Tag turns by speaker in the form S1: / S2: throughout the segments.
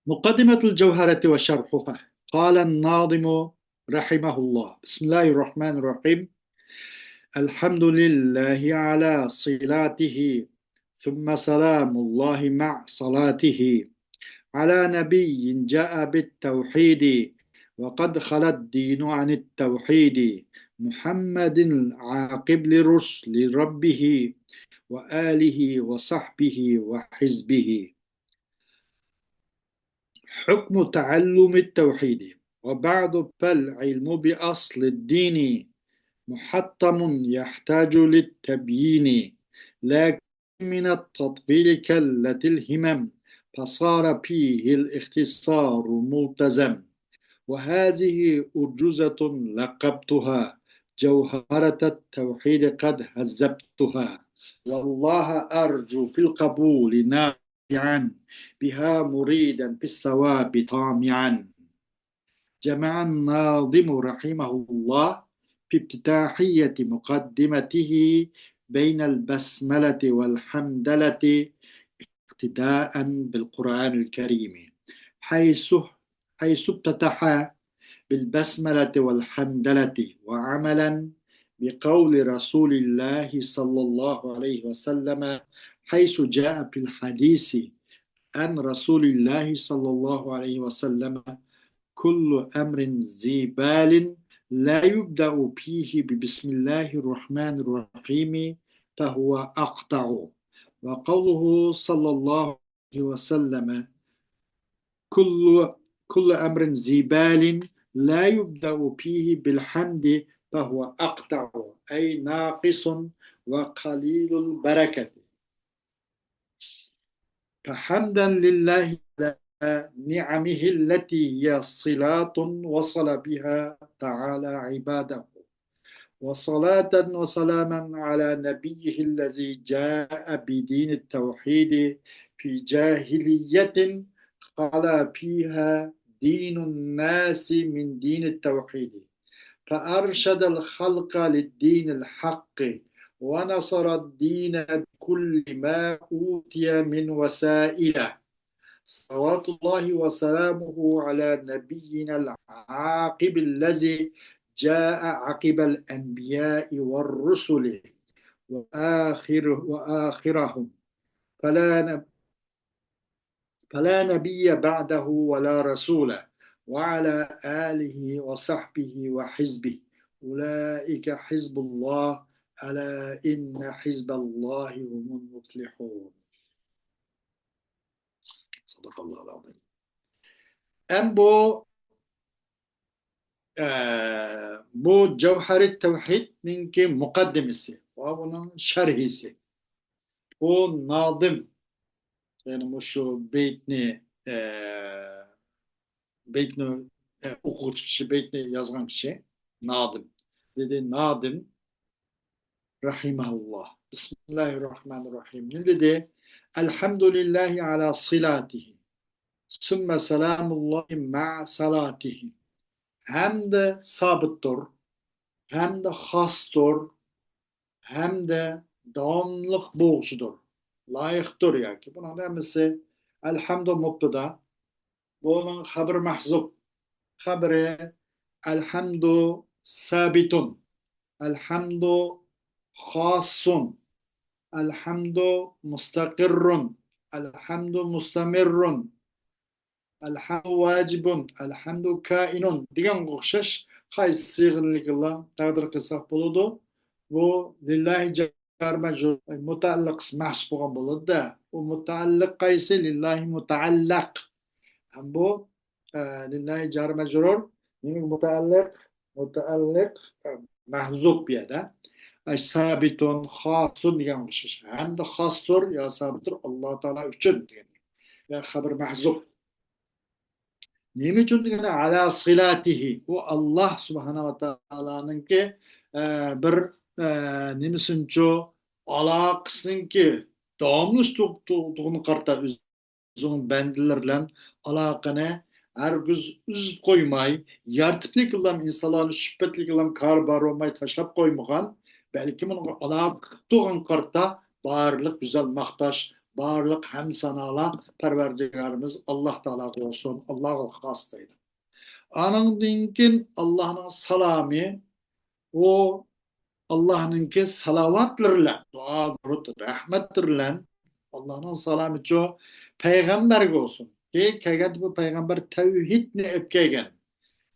S1: مقدمة الجوهرة وشرحها. قال الناظم رحمه الله: بسم الله الرحمن الرحيم. الحمد لله على صلاته، ثم سلام الله مع صلاته، على نبي جاء بالتوحيد، وقد خلا الدين عن التوحيد، محمد العاقب لرسل ربه، وآله وصحبه وحزبه. حكم تعلم التوحيد. وبعد فالعلم بأصل الدين محطم يحتاج للتبيين، لكن من التطبيل كلت الهمم، فصار فيه الاختصار ملتزم. وهذه أرجوزة لقبتها جوهرة التوحيد قد هذبتها، والله أرجو في القبول نافعا، بها مريدا في الثواب طامعا. جمع الناظم رحمه الله في افتتاحية مقدمته بين البسملة والحمدلة اقتداء بالقرآن الكريم، حيث حيث افتتح بالبسملة والحمدلة، وعملا بقول رسول الله صلى الله عليه وسلم، حيث جاء في الحديث عن رسول الله صلى الله عليه وسلم: كل أمر ذي بال لا يبدأ فيه ببسم الله الرحمن الرحيم فهو أقطع. وقوله صلى الله عليه وسلم: كل كل أمر ذي بال لا يبدأ فيه بالحمد فهو أقطع، أي ناقص وقليل البركة. فحمدا لله على نعمه التي هي صلات وصل بها تعالى عباده، وصلاة وسلاما على نبيه الذي جاء بدين التوحيد في جاهلية خلا فيها دين الناس من دين التوحيد، فأرشد الخلق للدين الحق، ونصر الدين بكل ما أوتي من وسائله. صلوات الله وسلامه على نبينا العاقب الذي جاء عقب الأنبياء والرسل وآخرهم، فلا فلا نبي بعده ولا رسول، وعلى آله وصحبه وحزبه. أولئك حزب الله، ألا إن حزب الله هم المفلحون. صدق الله العظيم. أم bu Cevher-i Tevhid'ninki mukaddemesi ve bunun şerhisi. Bu nadim, yani bu şu beytni okumuş kişi, beytni yazgan kişi nadim. Dedi nadim rahimahullah. Bismillahirrahmanirrahim. Ne dedi? Elhamdülillahi ala silatihi. Sümme selamullahi ma salatihi. Hem de sabittir, hem de hastır, hem de devamlılık bolşudur. Layıktır ya ki. Bunun demesi elhamdü mubtada. Bunun haber mahzub. Haberi elhamdü sabitun. Elhamdü hasun. Elhamdü mustakirrun. Elhamdü mustamirrun. Elhamdü vacibun. Elhamdü kainun. Diyen okşaş qaysi sig'inliklar taqdir qilsak bo'ladi. Bu lillahi jar majrur mutaalliq mahsus bo'lgan bo'ladi-da. U mutaalliq qaysi? Lillahi mutaallaq. Bu lillahi jar majrur. Demak mutaalliq mahzub bu yerda. Sabitun, xasun degan o'xshash. Hamda xosdir yo sabitdir Alloh taolo uchun degan. Ya xabar mahzub. Nima uchun deganda ala silatihi, u Alloh subhanahu va taoloninki bir nimisincho aloqasiniki davomli turduğunu qarta o'zining bandalar bilan aloqani hargiz uzib qo'ymay, yartiblik bilan insonlarni shubhatlik bilan kar borolmay tashlab qo'ymagan, balki buni aloqa turgan qarta barliq go'zal maqtash Barlık hem sanalar Perverdigarımız Allah Teala olsun. Allah'a has deydi. Anın dinkin Allah'ın salamı o Allah'ınki salavatlarla, dua durut, rahmettirlen Allah'ın salamı ço peygamber olsun. Ki keget bu peygamber tevhidni epkegen.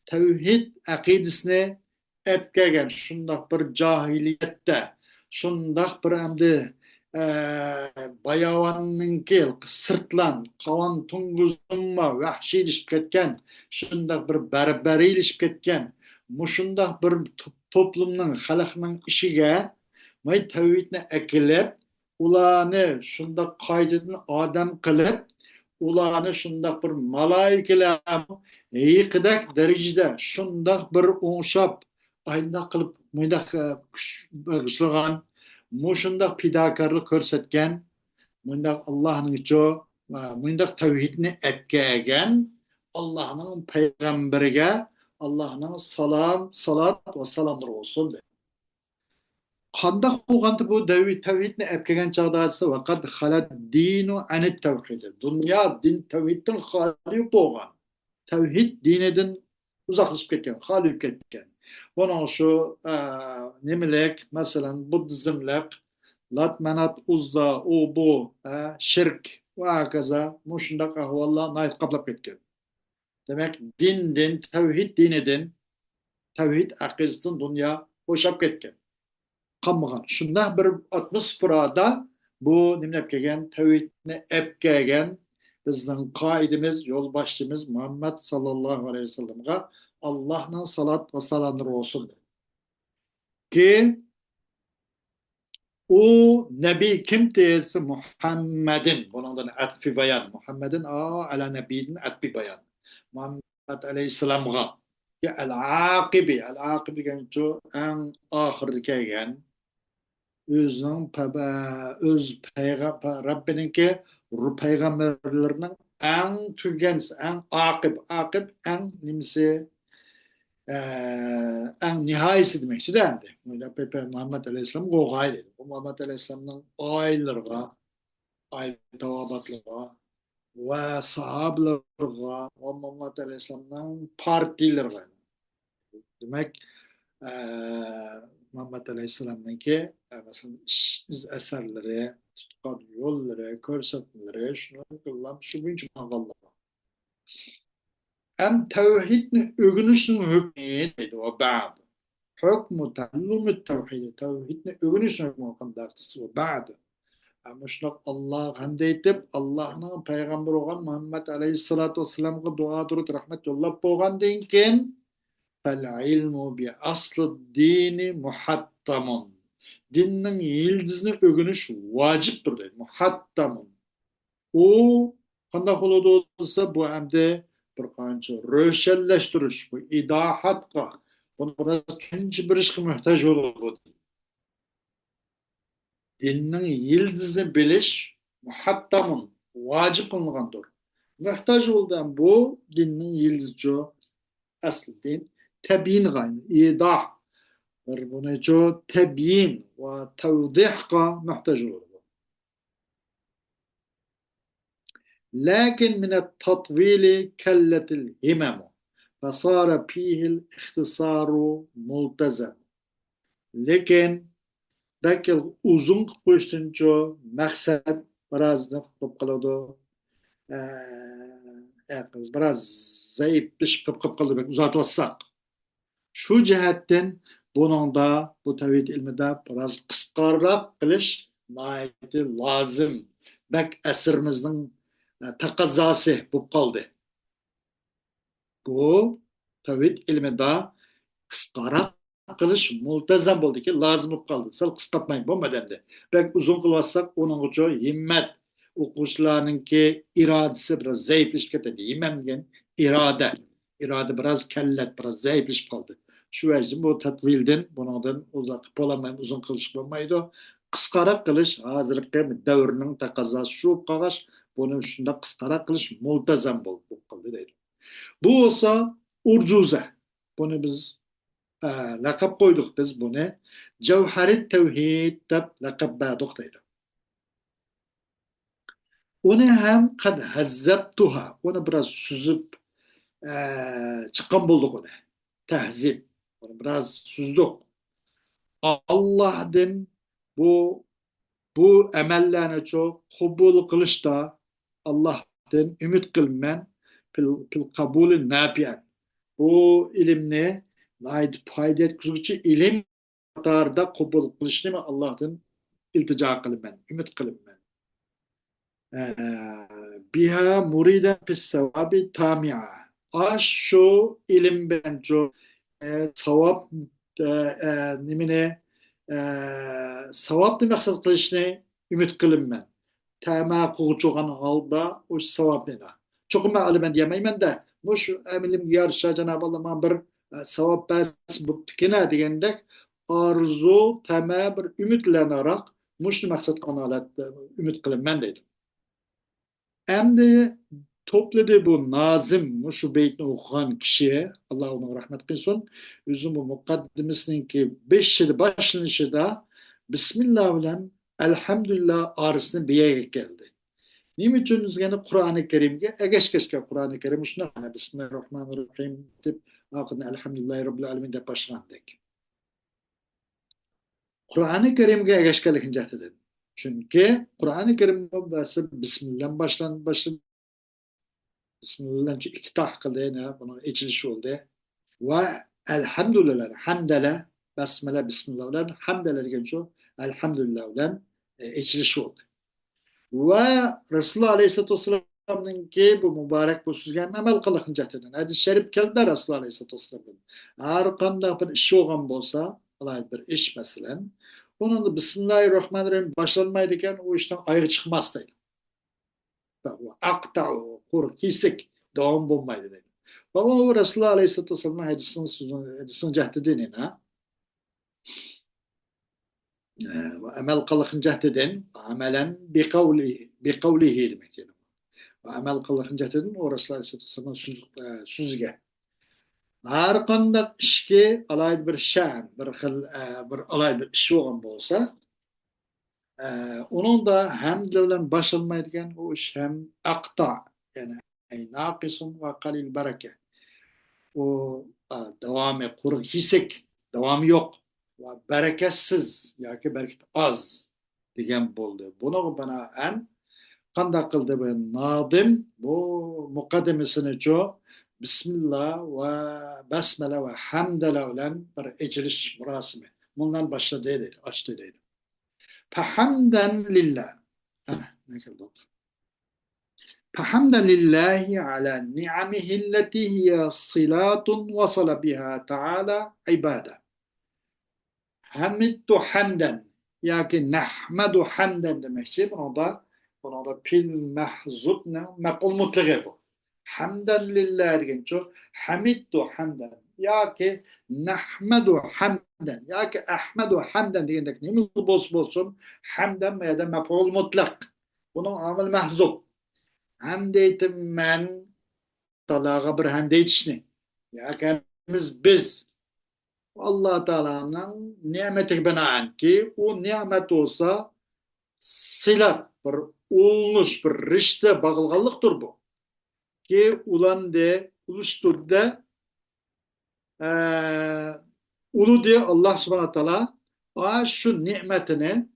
S1: Tevhid akidesini epkegen. Şundak bir cahiliyette, şundak bir emdi e, bayavanınki sırtlan, kavan tunguzunma, vahşi ilişip ketken, şundak bir berberi ilişip ketken, muşundak bir toplumның, halkның işige, may tevhidni ekilip, ulanı şundak kaydedin adam kılıp, ulanı şundak bir malaikeler yıkıdak derecede şundak bir onşap ayında kılıp mıydak güçlüğün muşundak pidakarlık körsetken mıydak Allah'ın iço mıydak tevhidini etkeyen Allah'ın peygamberine Allah'ın salat ve salamlar olsun de. Kanda kugantı bu tevhidini etkeyen çağdası vakat halat dinu anit tevhidi. Dünya din tevhidden hali boğan. Tevhid dineden uzaklaşıp ketken, halip ketken. Bunun şu nemelek, mesela Budizmlek, Lat Manat Uzza, o bu, şirk ve hakaza, muşundak ahvalla nait kaplap ketken. Demek tevhid dineden, tevhid akidesinden dünya boşap ketken. Kalmagan. Şunda bir atmosferada bu nimlep kelgen, tevhidini ep kelgen, bizning qoidimiz, yol başçımız Muhammed sallallahu aleyhi ve sellem'e Allah'ın salat ve salamları olsun. Ki o Nebi kim değilse Muhammed'in, bundan atfi bayan, Muhammed'in ala nebinin atfi bayan. Muhammed aleyhisselam'a ki el-aqibi gen şu en ahir kelgen, özünün öz peygamber Rabbininki peygamberlerinin en tügensi, en akib, en nimsi en nihayesi demek ki dendi. Pepe Muhammed Aleyhisselam goğay dedi. Bu Muhammed Aleyhisselam'ın aylarına, ay tavabatlarına ve sahablarına ve Muhammed Aleyhisselam'ın partilerine. Demek Muhammed Aleyhisselam'ınki mesela eserleri, tutkan yolları, körsetmeleri, şunu kıllam, şu büyük Allah. Hem tevhidin ögünüşün hükmüydü o ba'd. Hükmü ta'allumü tevhidi, tevhidin ögünüşün hükmü kandartısı o ba'd. Ama şunu Allah hamd etip Allah'ın peygamber olan Muhammed Aleyhisselatü Vesselam'a dua durup rahmet yollap boğan denken fel ilmu bi aslı dini muhattamun. Dinnin yıldızını ögünüş vaciptir dedi. Muhattamun. O kandak olsa bu hamde bir qancha ro'shanlashtirish, bu idohatga, buni biroz tushuntirishga muhtoj bo'ladi. Dinning yıldızını bilish muhattamun, vacib qilingandir. Muhtoj bo'lgan bu dinning yıldızı asl din tebyin g'ayni, idah bir buni tebyin va tavdihga muhtoj bo'ladi. لكن من التطويل كلت الهمم فصار فيه الاختصار ملتزم. Lekin belki uzun qo'shimcha maqsad birozdan qilib qoladi. Biroz zaiflashib qilib qoldi, uzatib olsak. Shu jihatdan buningda bu tavhid ilmida biroz qisqaroq qilish lozim. Bak asrimizning taqozosi bo'lib qoldi. Bu tavhid ilmida qisqaroq qilish multazam bo'ldiki, lozim bo'lib qoldi. Sal qisqartmay bo'lmadi endi. Bak uzun qilsak, uning uchun himmat o'quvchilarningki irodasi biroz zaiflashib ketadi. Himmat degan iroda biroz kallat, biroz zaiflashib qoldi. Shu vajdan bu tatvildan buningdan uzoq bo'lmaydi, uzun qilish bo'lmaydi. Qisqaroq qilish hozirgi davrning taqozosi shu qog'oz. Bunu şunda qisqaroq qilish multazam bo'lib qoldi deydi. Bu olsa urjuza. Bunu biz laqab qo'ydik, biz buni Javharit tavhid deb laqab berdik deydi. Onu ham qad hazzabtuha. Onu biraz süzüp çıkan bulduk onu. Tehzip. Onu biraz süzdük. Allah'ın bu bu emellerini çok kabul kılışta Allah'tan ümit kılmen pil kabulü napiyen. Bu ilimni nayet fayda etkisi ilim katarda kabul kılışını mı Allah'tan iltica kılmen, ümit kılmen. Biha muriden pis sevabi tami'a. Aş şu ilim bence savab nimine savabni maqsad qilishni umid qilinman. Tama quvchugan halda o savabnida. Çok ma'lumen demayman da mush amilim yarışa Cenab-ı Allah'ın bir savab bas buptikina degandek arzu tama bir ümitlenerek mush maqsad qanalat umid qilinman deydi. Endi topladı bu nazım, şu beytini okuyan kişiye, Allah ona rahmet kılsın, üzüm bu mukaddimesinin ki 5 yıl başlanışında Bismillah ile Elhamdülillah arasında bir yere geldi. Nim için yani Kur'an-ı Kerim'e, egeşkeşke Kur'an-ı Kerim, şuna Bismillahirrahmanirrahim deyip, akıdın Elhamdülillahi Rabbil Alemin de başlandık. Kur'an-ı Kerim'e egeşkelik dedi. Çünkü Kur'an-ı Kerim'de Bismillah başlandı. Bismillah iftah kıldı yine bunun içilişi oldu. Ve elhamdülillah hamdele besmele bismillah hamdele geçiyor. Elhamdülillah ile içilişi oldu. Ve Resulullah Aleyhisselatü Vesselam'ın ki bu mübarek bu süzgen amel kılıkın cehdeden. Hadis-i şerif keldi Resulullah Aleyhisselatü Vesselam'ın. Eğer kanda bir iş olgan bolsa, alay bir iş mesela, onun da Bismillahirrahmanirrahim başlanmaydıyken o işten ayrı çıkmazdı. Akta'u, kur, hisik, devam bulmaydı dedi. Ama o Resulullah Aleyhisselatü Vesselam'ın hadisini cehdedinin ha. Amel kılıkın cehdedin, amelen bi kavlihi demek yani. Amel kılıkın cehdedin o Resulullah Aleyhisselatü Vesselam'ın süzge. Her kandak işki alaydı bir şan, bir alaydı bir iş olan bolsa, onun da hamd bilen başlanmaydigan o iş hem akta yani naqisun ve kalil bereke. O devamı kuru hisek, devamı yok. Ve bereketsiz, yani bereket az degan bo'ldi. Buni bana en qanday qildi bu nadim bu muqaddimesini cho Bismillah ve Besmele ve Hamdele bilen bir eciliş murasimi. Bundan başladı dedi, açtı dedi. Fahamden lillah. Ne kadar فحمدا لله على نعمه التي هي صلات وصل بها تعالى عباده حمدت حمدا يعني نحمد حمدا demek ki buna da pil mahzub ne mekul mutlaka bu hamdan lillah degan çok hamidtu hamdan yoki nahmadu hamdan yoki ahmadu hamdan degandek nima bo'lsin hamdan ya da maf'ul mutlaq bunun amil mahzub hamd eytim men talağa bir hamd eytishni yoki biz Allah Teala'nın nimeti binaen ki o nimet olsa silat bir olmuş bir rişte bağlılıktır bu. Ki ulan de uluştur de ulu de Allah Subhanahu Teala şu nimetini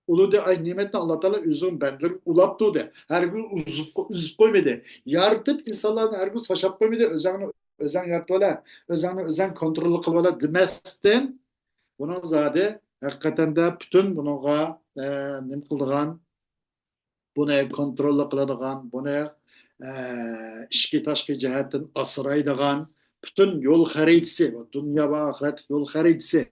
S1: ulu de ay nimetini Allah Teala üzüm bendir ulaptı de her gün üzüp koymadı. Yaratıp insanların her gün saçap koymadı özen yarattılar. Özen kontrolü kılıyorlar demezden bunun zade hakikaten de bütün bununla ne kıldıgan bunu kontrolü kıldıgan bunu işki taşki cihetten asıraydıgan bütün yol haritisi dünya ve ahiret yol haritisi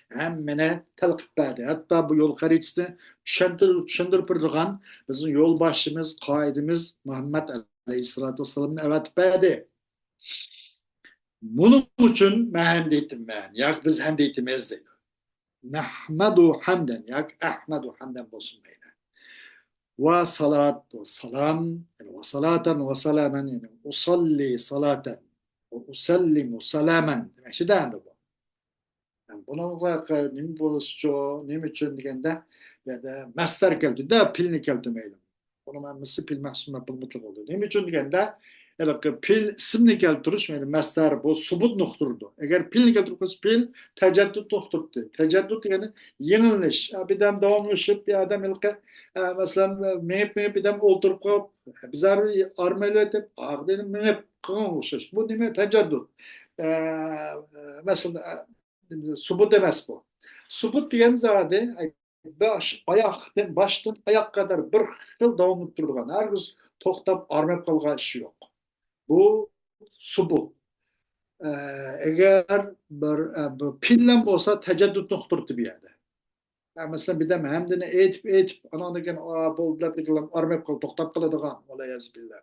S1: hemmene telkip verdi. Hatta bu yol haritisini düşündürüp durgan bizim yol başımız, kaidimiz Muhammed Aleyhisselatü Vesselam'ın evet verdi. Bunun için ben deytim ben. Yak biz hem deytimiz deydi. Nahmedu hamden. Yak ahmedu hamden bolsun beyler. Ve salat ve salam. Yani ve salaten ve salamen. Yani usalli salaten. Ve usallimu salamen. Demek ki de bu. Yani buna ne boluşçu, ne için degende ya da master geldi de pilini geldi meylim. Onun hammasi pil mahsulot bo'lmoqli bo'ldi. Nima uchun deganda, pil ismni keltirish, yani masdar bu subut nuqturdi. Agar pilni keltirib qo'ysa, pil tajaddud nuqturdi. Tajaddud degani yengilish. Bir odam davomlashib, bir odam masalan, menib bir odam o'ltirib qolib, bizlar armaylar deb, aqdini menib qilgan o'xshash. Bu nima tajaddud? Masalan, subut emas bu. Subut degan zodi baştan ayak kadar bir xil davom etib turgan, hargiz to'xtab armab qolgan ish yo'q. Bu subut. Agar bir pillan bo'lsa tajaddud nuqturdi bu yerda. Masalan, bir dem hamdini aytib ana degan bo'ldilar degan armab qolib to'xtab qoladigan, valayaz billah.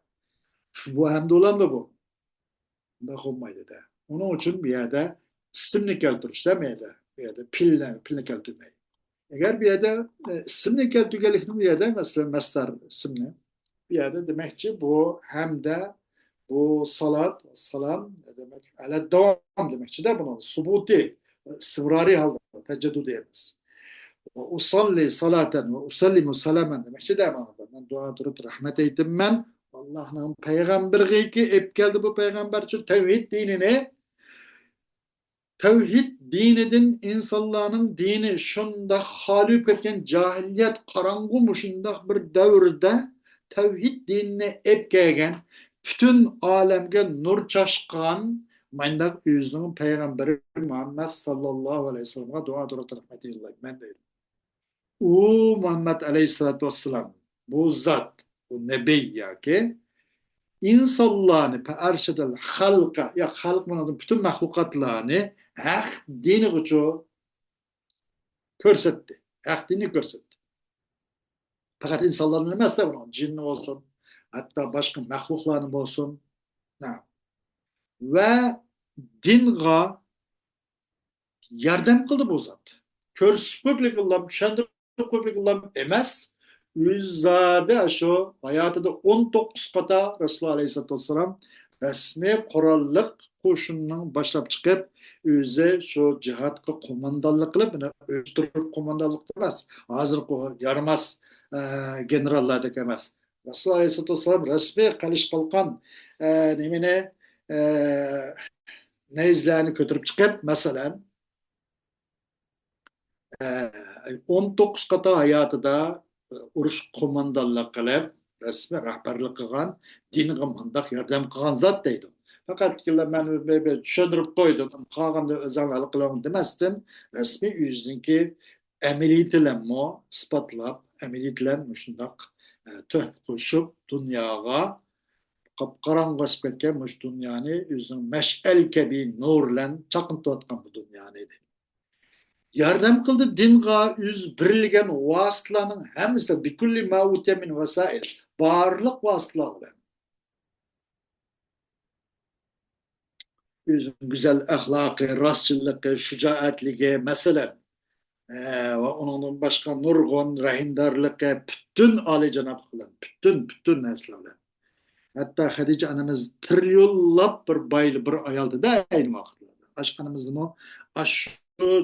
S1: Bu hamda olamdi bu. Bunda olmaydi-da. Onun uchun bu yerda ismni keltirish demaydi. Bu yerda pilni keltirmaydi. Eğer bir yerde isimli keltirganlikni bu yerda masalan masdar ismni bu yerda demakchi bu hamda bu salat salam demak ala davom demakchi-da, buni subuti istivrari holda tajaddud emas. Usalli salatan va usallimu salaman demakchi-da, men duo turib rahmat aytibman Allohning payg'ambariga ep keldi bu payg'ambar uchun tavhid dinini. Tevhid dinidin insanların dini şunda halip etken cahiliyet karangu şunda bir devirde tevhid dinine epkegen bütün alemge nur çaşkan mandak yüzünün peygamberi Muhammed sallallahu aleyhi ve sellem'e dua durat rahmetullah ben deyim. O Muhammed aleyhissalatu vesselam bu zat bu nebi ya ki insanlarını erşedel halka ya halk manadın bütün mahlukatlarını haq dini uchun ko'rsatdi. Haq dinni ko'rsatdi. Faqat insonlarni emas, bu jinni bo'lsin, hatto boshqa mahluqlarni bo'lsin. Va dinga yordam qildi bu zot. Ko'rsatib ko'plik qilib, tushuntirib ko'plik qilib emas, o'zida shu hayotida 19 qata Rasululloh alayhisolatu vasallam rasmiy qurolliq qo'shinning boshlab chiqib o'zi shu jihatga qo'mondonlik qilib, o'stirib qo'mondonlik emas, hozir yaramas generallardek emas. Rasululloh alayhisolatu vasallam rasmiy qilish qilgan nimani neyzlarni ko'tarib chiqib, masalan 19 qata hayotida urush qo'mondonlik qilib, rasmiy rahbarlik qilgan, dinga mandaq yordam qilgan zot deydi. Fakat ben tushuntirib qo'ydim, qolganda o'zim hal qilaman demasdim, rasmiy yüzünki amaliyatlarni isbotlab, amaliyatlar shundoq tuhf qo'shib dunyoga qop-qorong'ilashib ketgan mush dunyoni o'zining mash'al kabi nur bilan chaqintayotgan bu dunyoni edi. Yordam qildi dinga o'z birilgan vositalarning hammasi bikulli ma'utiya min vasail, barliq vositalar bilan güzel ahlakı, rastçılığı, şücaatligi, mesela ve onun başka nurgun, rahimdarlığı, bütün alicenab kılan, bütün neslerle. Hatta Hadice anamız trilyonlap bir baylı bir ayaldı da aynı vakitte. Aşk anamızın o aşk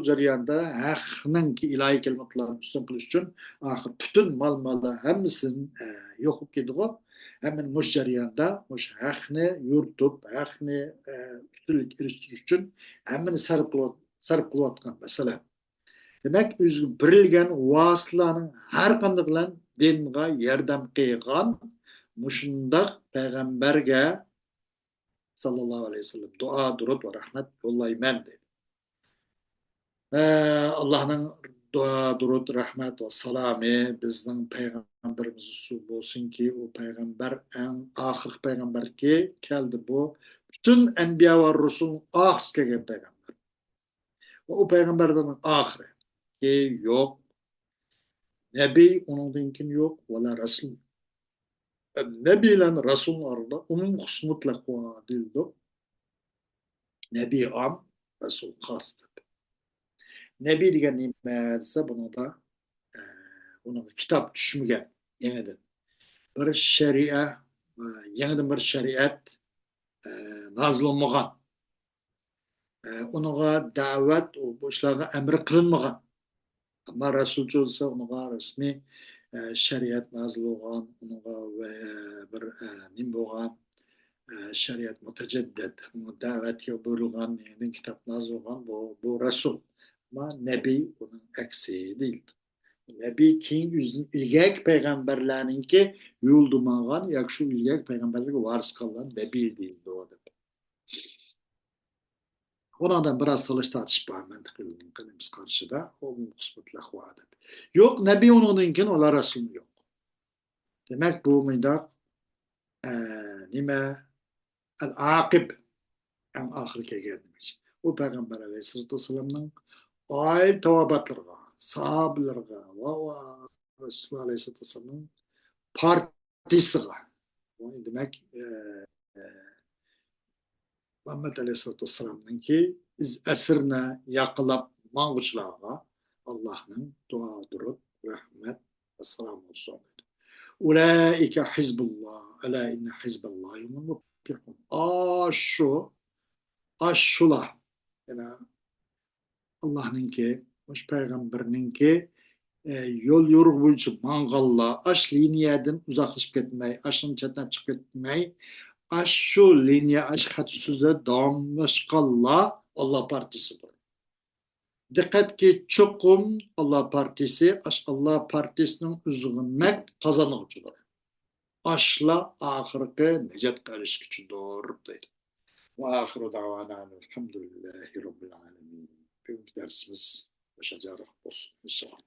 S1: jarayanda haqning ki ilahi kelimatlarni üstün kılış için ahir bütün mal hemmisini yok ketdi. Hemen muş jarayanda muş haqni yurtib, haqni üstünlük eriştirish için hemen sarf qilayotgan masala. Demek o'zi birilgan vositalarning har qanday bilan dinga yordam qilgan mushundaq payg'ambarga sallallohu alayhi vasallam duo durud va rahmat yo'llayman dedi. Allah'ın dua, durud, rahmet ve salami bizning peygamberimiz olsun ki o peygamber en ahir peygamber ki keldi bu bütün enbiya ve rusul ahir kelgan peygamber. Ve o peygamberden ahiri ki yok. Nebi onunkinki yok vela rasul. Nebi ile rasulun arasında onun mutlak değildi. Nebi am, rasul khastı. Nebi degan nima desa bunida kitap tushmagan yangidan bir shariat yangidan bir shariat nozil bo'lmagan unaga da'vat u boshlarga amr qilinmagan ammo rasulcha bo'lsa unaga rasmiy şeriat nazil olgan, onunla ve bir nim bolgan şeriat müteceddid, davetga buyurulgan yani kitap nazil olgan bu Resul. Ama Nebi bunun eksiği değil. Nebi keyin ilgek peygamberlerinki yoldumagan, yak şu ilgek peygamberlik varis kalan Nebi değildi o adam. Oradan biraz tartışıp var mantıklı karşıda. O kısmetli vaat. Yok Nebi onunkin olar Resul yok. Demek bu mıydak nime el-akib en ahirke gelmiş. O Peygamber Aleyhisselatü Vesselam'ın ail tavabatlarına, sahabelerine ve Resulullah Aleyhisselatü Vesselam'ın partisiga. Yani demek Muhammed Aleyhisselatü Vesselam'ınki iz esirne yakılap mağuçlarına Allah'ın dua durup rahmet ve selam olsun. Ulaike hizbullah. Ela inne hizballahi humul muflihun. Aşşula. Yani Allah'ınki, hoş peygamberininki yol yoruq boyunca mangalla aş liniyeden uzaklaşıp gitmey, aşın çeten çıkıp gitmey, aş şu liniye aş hat sözde davamlaşqalla Allah partisidir. Dikkat ki çokum Allah partisi, aş Allah partisinin üzgünmek kazanıcıdır. Aşla ahirki necat karışıkçıdır deydi. Ve ahiru davana elhamdülillahi rabbil alemin. Bir dersimiz başacak olsun inşallah.